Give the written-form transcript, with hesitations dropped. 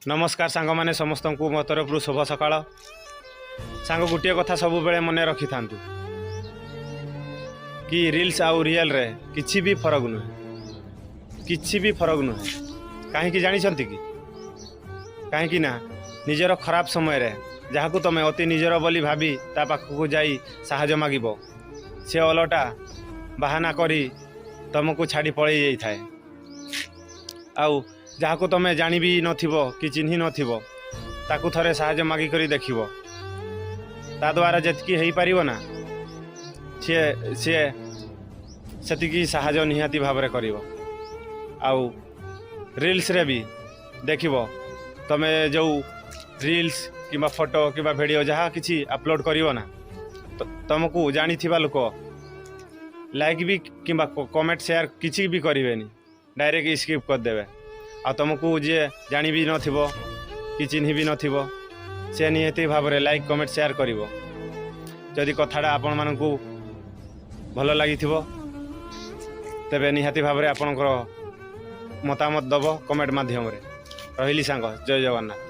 नमस्कार सांग मैंने समस्त को मो तरफ शुभ सकाळ। सांग गोटे कथा सब बेले मन रखि था कि रील्स आउ रियल रे किछि भी फरक नुहे, किछि भी फरक नुहे। कहीं जानी कि कहीं ना निजर खराब समय रे जहाँ तुम अति निजर बोली भाभी ता पाखक जाई साहाय्य मागिब, से अलटा बाहाना करी तुमको छाड़ी पलि जाए। आउ जहाँ को तुम जानी भी नथिबो कि चिन्ही नथिबो ताकू थरे साहाय्य मागी करी देखिबो, ता द्वारा जेतकी हेई पारिबो ना सी सेतिकी साहाय्य निहाती भाव में करिबो। आउ रील्स रे भी देखिबो तमे जो रील्स किंबा फोटो किंबा वीडियो जहाँ किसी अपलोड करिबो ना तुमको जानी थिबा लोक लाइक भी किंबा कमेंट शेयर किसी भी करेनि, डायरेक्ट स्किप कर देवे। आ तुमको जे जानी भी नथिबो कि चिन्ही भी नथिबो से निहाती भाव में लाइक कमेंट शेयर करिवो। जदि कथाटा आपण मानकू भल लागिथिबो तेबे निहाती भाव में आपणकर मतामत दब कमेंट माध्यम रे। रहिली सांग, जय जगन्नाथ।